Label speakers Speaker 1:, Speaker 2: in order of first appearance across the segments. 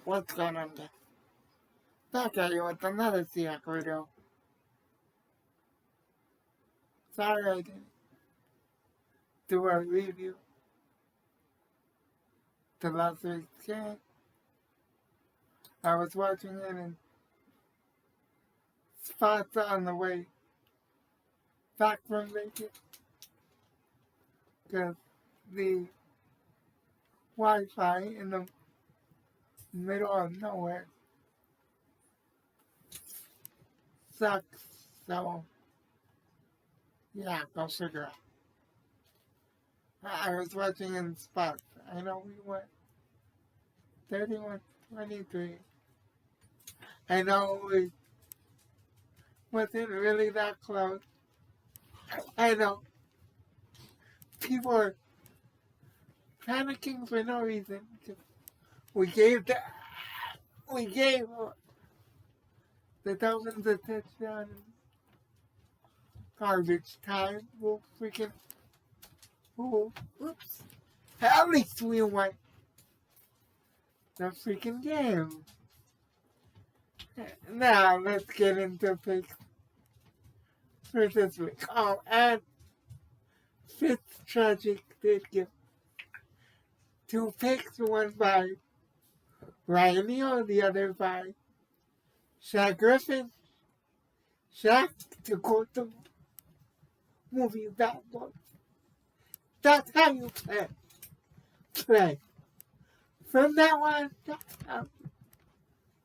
Speaker 1: What's going on, guys? Back at you with another Seahawks video. Sorry I didn't do a review to last week's game. I was watching it in spots on the way back from vacation because the Wi-Fi in the middle of nowhere sucks. So, yeah, go figure out. I was watching in spots. I know we went 31-23. I know we wasn't really that close. I know people are panicking for no reason. We gave the Dolphins a touchdown in garbage time. Oops. At least we won the freaking game. Now let's get into picks for this week. Oh, and Fitztragic did give 2 picks, one by Ryan Neal, the other by Shaq Griffin. Shaq, to quote the movie Bad Boys, that's how you play. From now on, that's how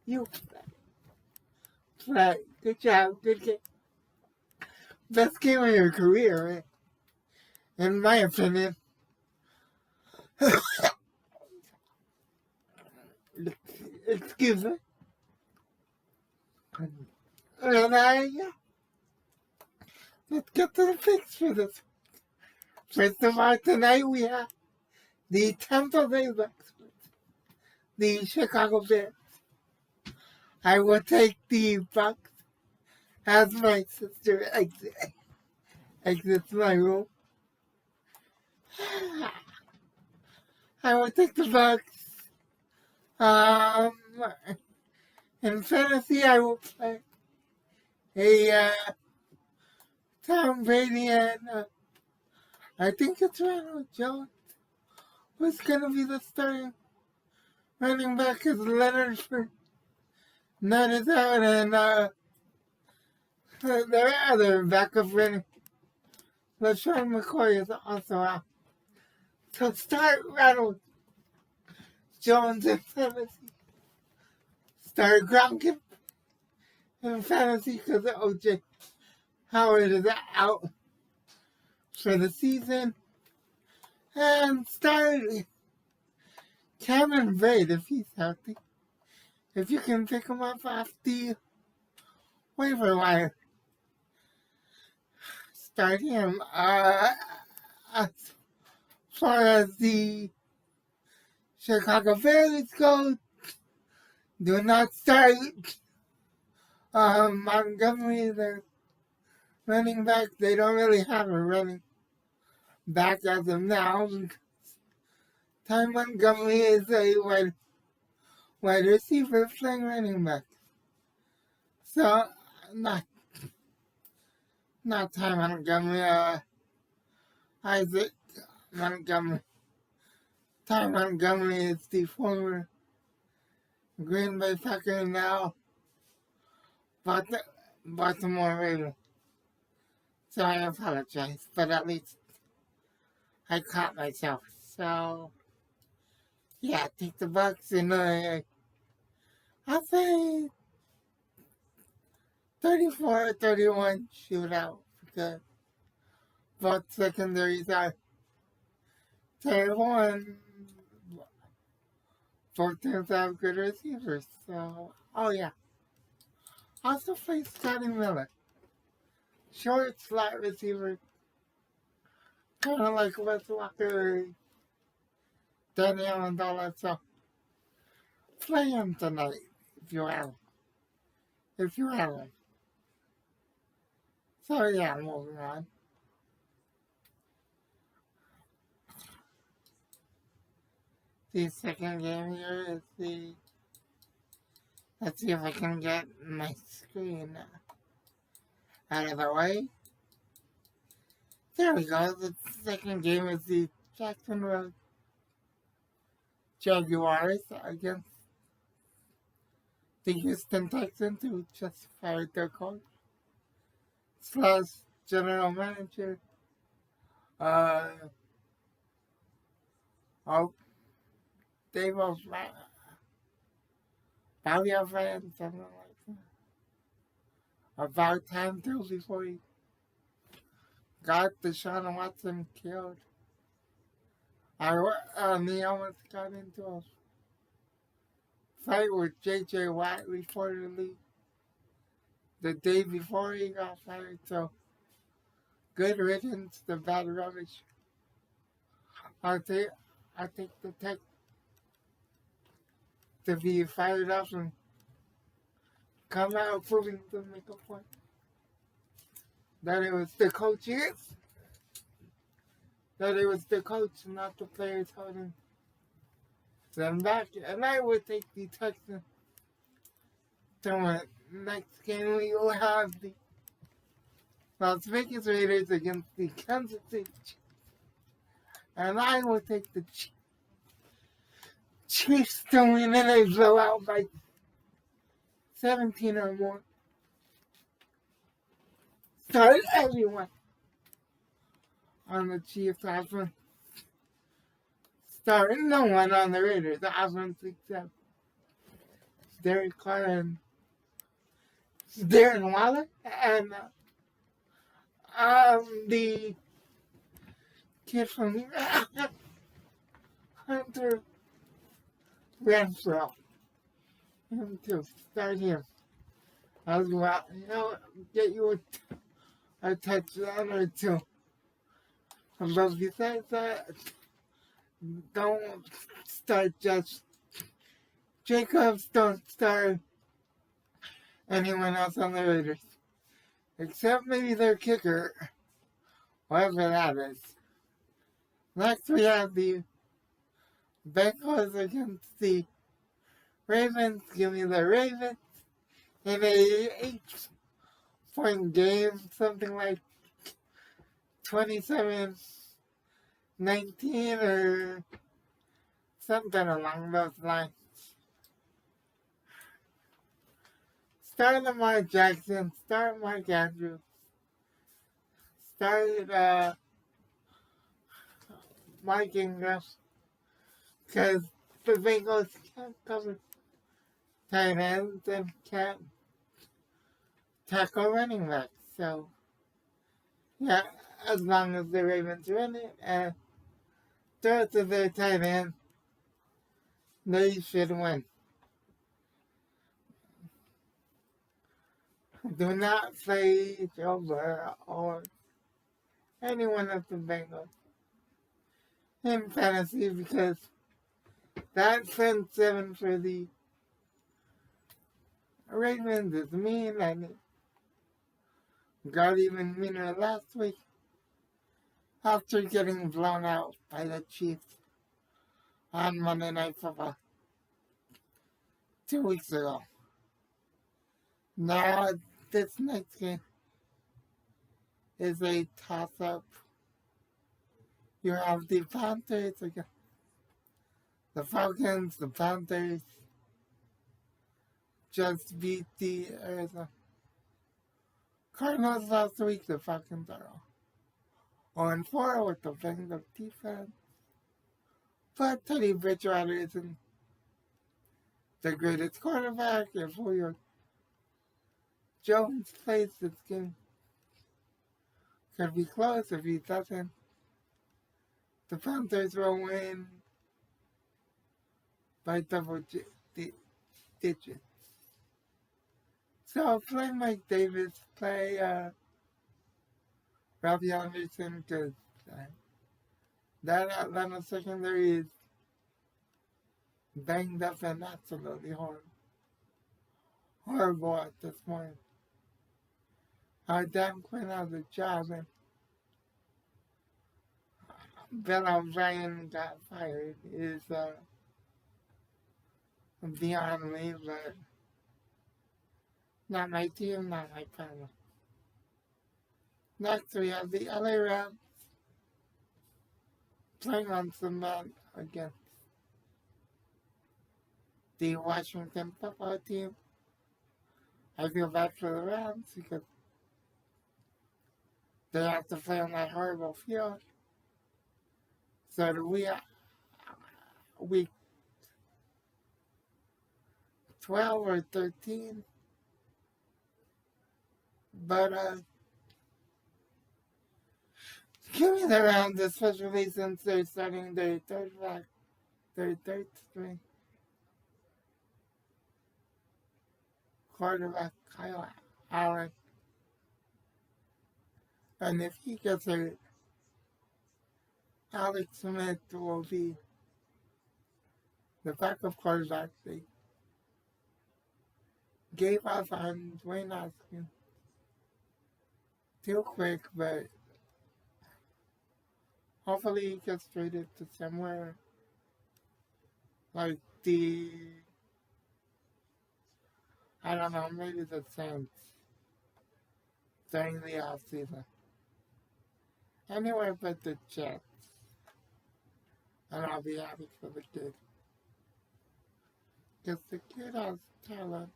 Speaker 1: you play. Good job, good game. Best game of your career, right? In my opinion. Excuse me. And yeah. Let's get to the picks for this. First of all, tonight we have the Tampa Bay Bucks, the Chicago Bears. I will take the Bucks as my sister exits my room. I will take the Bucks. In fantasy, I will play a Tom Brady and I think it's Ronald Jones. Who's going to be the starting running back is Leonard for None is out, and their other backup running, LaShawn McCoy, is also out. So start Ronald Jones in fantasy. Start Gronk in fantasy because O.J. Howard is out for the season. And start Cameron Braid if he's healthy. If you can pick him up off the waiver wire, start him. As far as the Chicago Bears go, do not start Montgomery, their running back. They don't really have a running back as of now. Ty Montgomery is a wide receiver playing running back. So, not Ty Montgomery, Isaac Montgomery. Ty Montgomery is the former Green Bay Packer, now Baltimore Ravens. So I apologize, but at least I caught myself. So, yeah, take the Bucks in I'll say 34-31 shootout because both secondaries are terrible and both teams have good receivers. So, oh yeah. Also play Scotty Miller. Short slot receiver. Kind of like Wes Walker, Daniel and all that. So, play him tonight if you have him. So yeah, moving on. The second game here is the Let's see if I can get my screen out of the way. There we go. The second game is the Jacksonville Jaguars against the Houston Texans, who just fired their coach slash general manager. Uh, oh, Dave Bobby O'Brien, something like that. About time too before he got Deshaun Watson killed. He almost got into a fight with J.J. Watt reportedly the day before he got fired. So good riddance to bad rubbish. I'll take the tech to be fired up and come out proving to make a point that it was the coaches, that it was the coach, not the players holding them back. And I would take the Texans to win. Next game we will have the Las Vegas Raiders against the Kansas City Chiefs. And I will take the Chiefs to win in a blowout by 17 or more. Start everyone on the Chiefs offense. Start no one on the Raiders offense except Derek Carr and Darren Waller and the kid from Hunter Renfro. Him too. Start him as well. Get you a touchdown or two. But besides that, don't start just Jacobs. Don't start anyone else on the Raiders. Except maybe their kicker, whatever that is. Next we have the Bengals against the Ravens. Give me the Ravens in a 8-point game, something like 27-19 or something along those lines. Start Lamar Jackson, start Mark Andrews, start Mike Ingram, because the Bengals can't cover tight ends and can't tackle running backs. So, yeah, as long as the Ravens run it and throw it to their tight end, they should win. Do not play Joe Burrow or anyone of the Bengals in fantasy because that front seven for the Ravens is mean and it got even meaner last week after getting blown out by the Chiefs on Monday Night Football 2 weeks ago. Now, this next game is a toss-up. You have the Panthers against the Falcons. The Panthers just beat the Arizona Cardinals last week. The Falcons are 0-4 with the Bengals defense. But Teddy Bridgewater isn't the greatest quarterback. If Julio Jones plays, this game could be close. If he doesn't, the Panthers will win by double digits. So play Mike Davis, play Robbie Anderson, because that Atlanta secondary is banged up and absolutely horrible at this point. Dan Quinn has a job and Bill O'Brien got fired is beyond me, but Not my team, not my family. Next, we have the LA Rams playing on cement against the Washington football team. I feel bad for the Rams because they have to play on that horrible field. So do week 12 or 13. But give me the Rams, especially since they're starting their third string quarterback, Kyle Allen. And if he gets hurt, Alex Smith will be the backup quarterback they gave up on Dwayne Haskins too quick, but hopefully he gets traded to somewhere like I don't know, maybe the Saints during the offseason. Anywhere but the Jets. And I'll be happy for the kid. Because the kid has talent.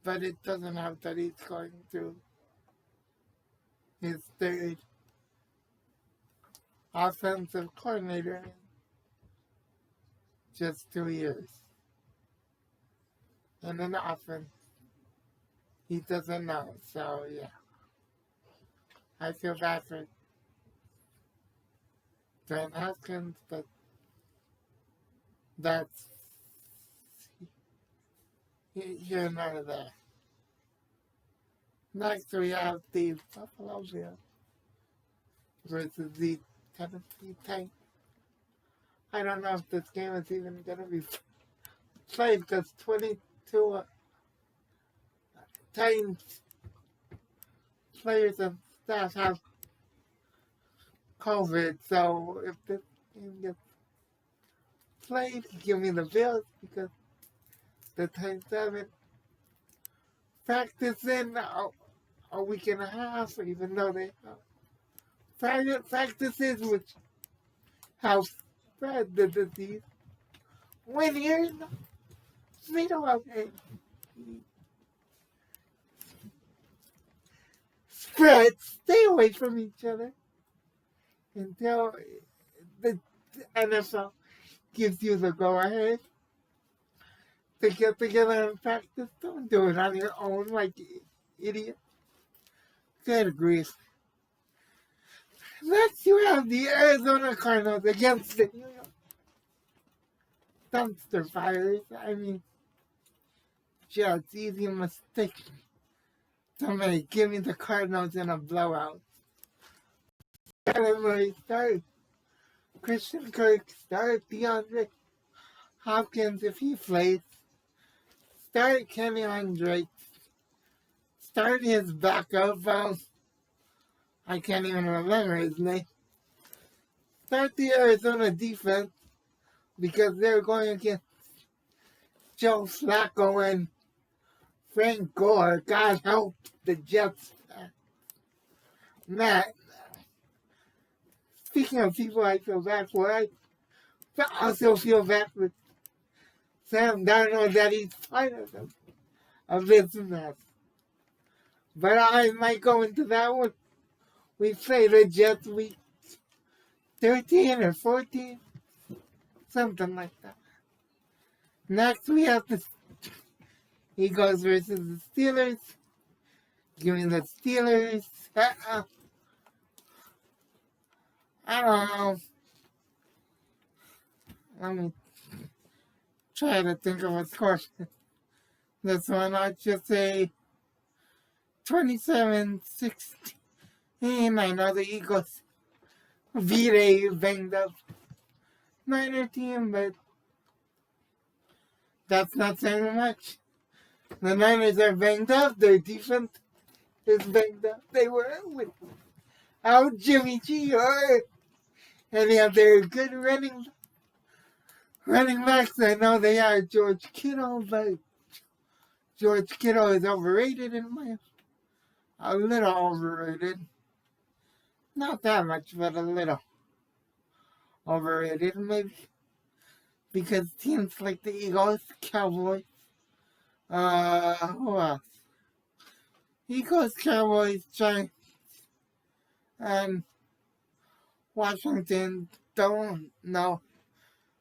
Speaker 1: But it doesn't help that he's going through his third offensive coordinator in just 2 years. And an offense he doesn't know. So, yeah. I feel bad for Dwayne Haskins, but that's here and none of that. Next, we have the Buffalo Bills versus the Tennessee Titans. I don't know if this game is even going to be played because 22 Titans players and staff have COVID. So if this game gets played, give me the Bills because the Titans haven't practiced in a week and a half, even though they have private practices which have spread the disease. When you're in the middle of it, spread, stay away from each other until the NFL gives you the go-ahead to get together and practice. Don't do it on your own like idiot. Good grief. Next, you have the Arizona Cardinals against the New York dumpster fires. I mean, just easy mistake to make. Give me the Cardinals in a blowout. Everybody start Christian Kirk, start DeAndre Hopkins if he plays, start Kenny Drake, start his backup. I can't even remember his name. Start the Arizona defense because they're going against Joe Flacco and Frank Gore. God help the Jets. Matt, speaking of people I feel bad for, I also feel bad for Sam Darnold that he's part of this mess. But I might go into that one. We play the Jets week 13 or 14, something like that. Next, we have the Eagles versus the Steelers. Give me the Steelers. I don't know. Let me try to think of a score. This one, I'd just say 27-16. I know the Eagles beat a banged up Niner team, but that's not saying much. The Niners are banged up. Their defense is banged up. They were without Jimmy G or any of their good running backs. I know they are George Kittle, but George Kittle is overrated in my a little overrated. Not that much, but a little overrated. Maybe because teams like the Eagles, Cowboys, who else? Eagles, Cowboys, Giants, and Washington don't know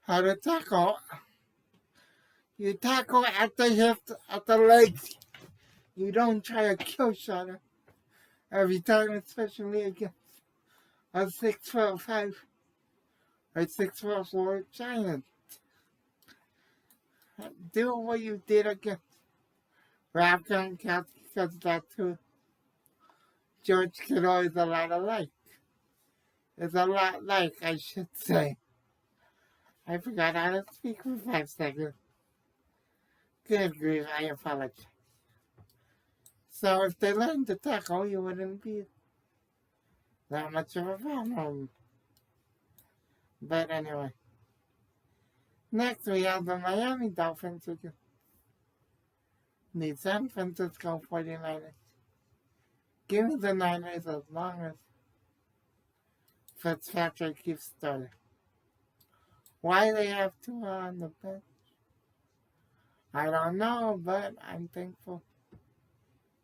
Speaker 1: how to tackle. You tackle at the hips, at the legs. You don't try a kill shot every time, especially against a 6'5" or 6'4" Giant. Do what you did against Rob Gronkowski, because that's who George Kittle is a lot alike. It's a lot like, I should say. I forgot how to speak for 5 seconds. Good grief, I apologize. So if they learned to tackle, you wouldn't be that much of a problem. But anyway. Next we have the Miami Dolphins against the San Francisco 49ers. Give me the Niners as long as Fitzpatrick keeps starting. Why they have two on the bench, I don't know, but I'm thankful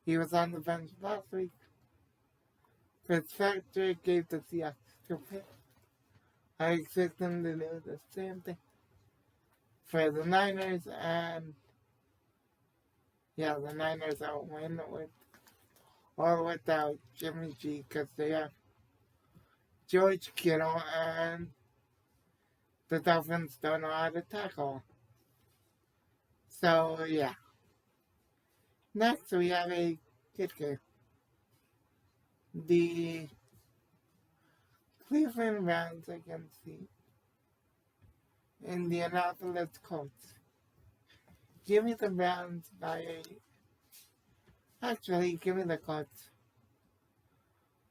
Speaker 1: he was on the bench last week. Fitzpatrick gave the Seahawks 2 picks. I expect them to do the same thing for the Niners, and yeah, the Niners will win with or without Jimmy G, because they have George Kittle, and the Dolphins don't know how to tackle. So yeah. Next we have a good game. The Cleveland Browns against the Indianapolis Colts. Give me the Browns by actually, give me the Colts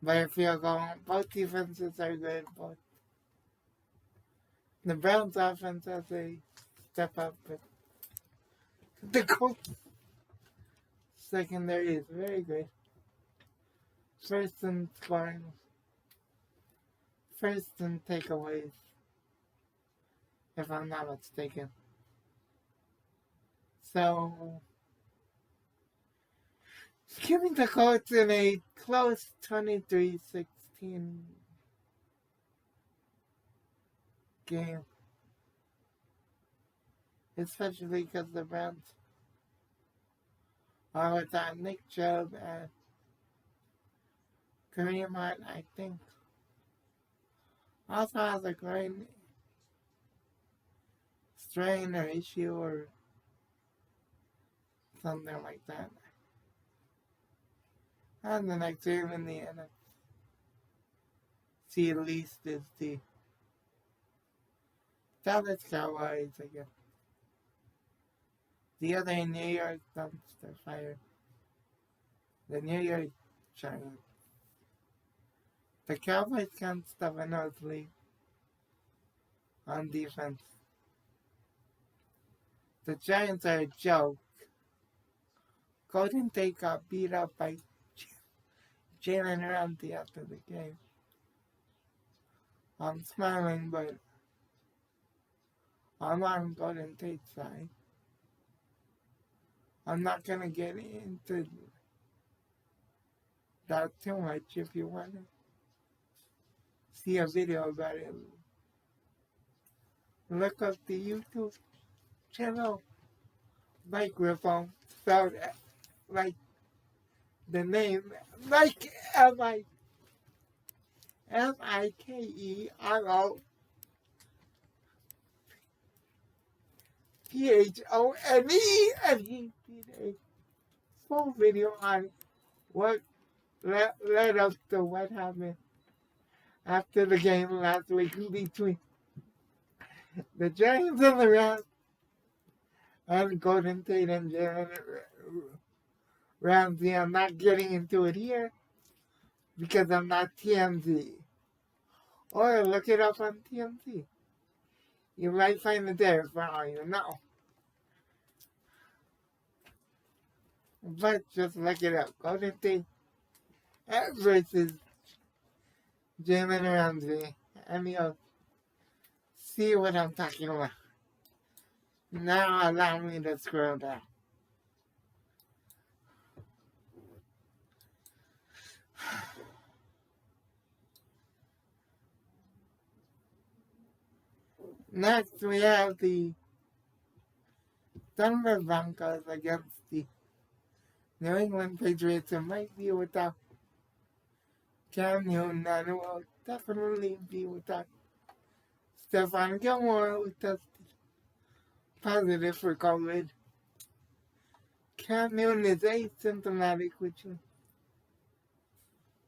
Speaker 1: by a field goal. Both defenses are good, but the Browns offense has a step up, but the Colts secondary is very good. First in scoring, first in takeaways, if I'm not mistaken. So, give me the Colts in a close 23-16 game. Especially because the Browns are without Nick Chubb and Kareem Hunt, I think, also has a groin strain or issue or something like that. And the next game in the NFC least is the Dallas Cowboys again. The other New York dumpster fire, the New York Giants. The Cowboys can't stop a nosebleed on defense. The Giants are a joke. Golden Tate got beat up by Jalen Ramsey after the game. I'm smiling, but I'm on Golden Tate's side. I'm not gonna get into that too much. If you want to see a video about it, look up the YouTube channel Microphone, spelled like the name, like Mikephone, and he did a full video on what led up to what happened after the game last week between the Giants and the Rams and Golden Tate and Jalen Ramsey. I'm not getting into it here because I'm not TMZ. Or look it up on TMZ. You might find it there for all you know. But just look it up. Golden State versus Jalen Ramsey. And you'll see what I'm talking about. Now allow me to scroll down. Next, we have the Denver Broncos against the New England Patriots. It might be without Cam Newton, and it will definitely be without Stephon Gilmore, who tested positive for COVID. Cam Newton is asymptomatic, which means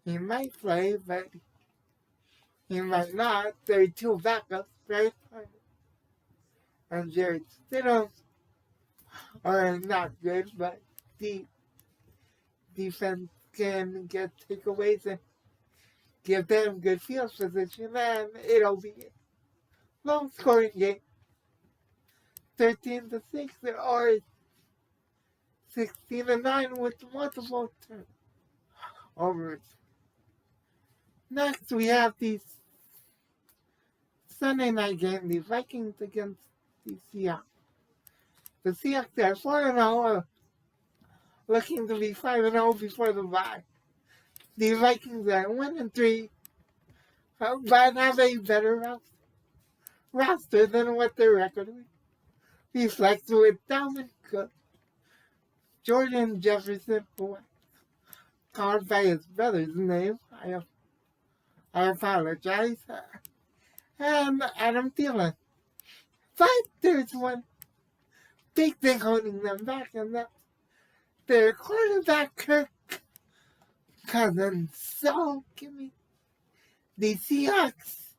Speaker 1: he might play, but he might not. There are two backups, right? And Jared Stidham are not good, but the defense can get takeaways and give them good field position, and it'll be a low scoring game. 13-6 or 16-9 with multiple turnovers. Next, we have the Sunday night game, the Vikings against the Seahawks. The Seahawks are 4-0, looking to be 5-0 before the bye. The Vikings are 1-3, but have a better roster than what their record reflects with Dalvin Cook, Jordan Jefferson, who called by his brother's name. I apologize. And Adam Thielen. But there's one big thing holding them back, and that's their quarterback, Kirk Cousins. So, give me the Seahawks.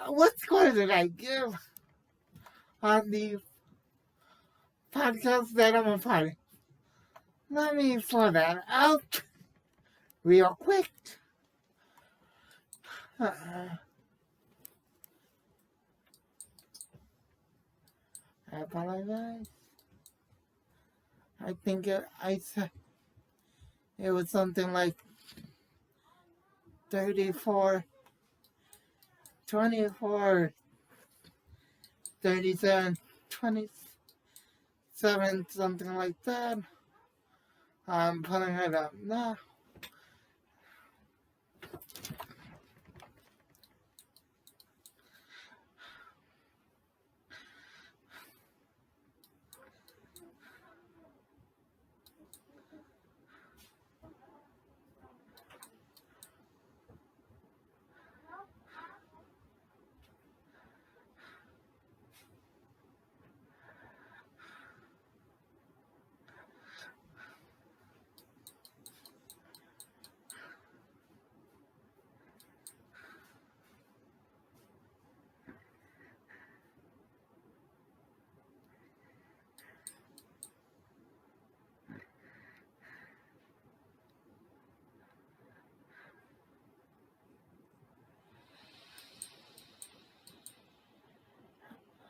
Speaker 1: What score did I give on the podcast that I'm a part of? Let me pull that out real quick. I apologize. I think I said it was something like 34, 24, 37, 27, something like that. I'm pulling it up now.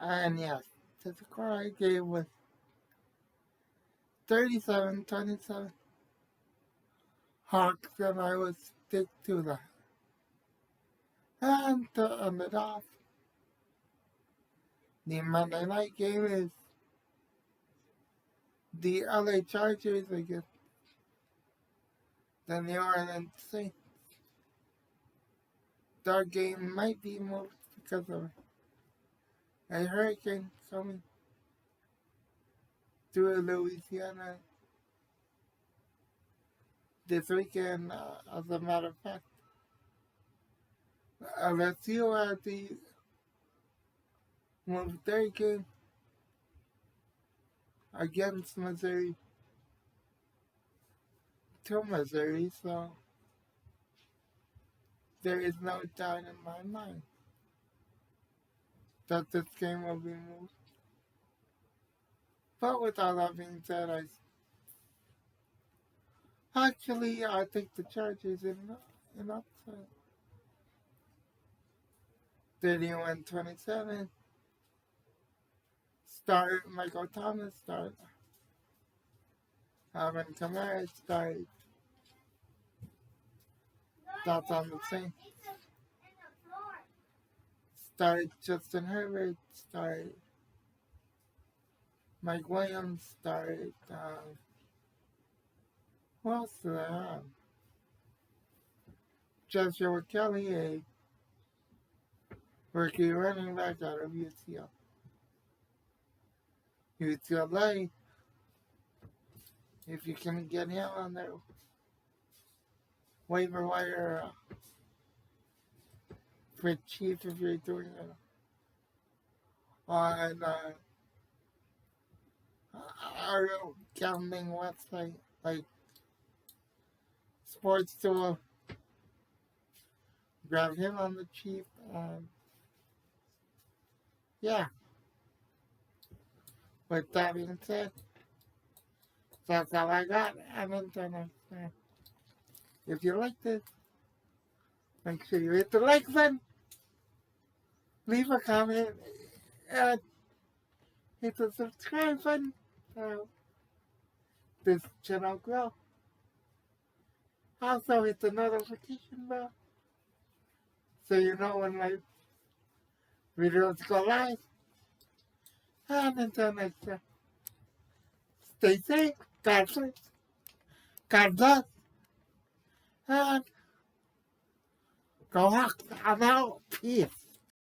Speaker 1: And yes, the score I gave was 37-27 Hawks, and I would stick to that. And to end it off, the Monday night game is the LA Chargers against the New Orleans Saints. That game might be moved because of a hurricane coming through Louisiana this weekend. As a matter of fact, LSU had to move their game against Missouri to Missouri, so there is no doubt in my mind that this game will be moved. But with all that being said, I think the Chargers in upset. 31-27. Michael Thomas start. Alvin Kamara started. That's on the same. Started Justin Herbert. Started Mike Williams. Started. Who else do they have? Joshua Kelly, a rookie running back out of UCLA. If you can get him on their waiver wire for cheap, if you're doing it on a real gambling website like Sports Tool, grab him on the cheap. Yeah, with that being said, that's all I got. If you like this, make sure you hit the like button, leave a comment, and hit the subscribe button so this channel grow. Also hit the notification bell so you know when my videos go live. And until next time, stay safe, God bless, and go Hawks. I'm out. Peace.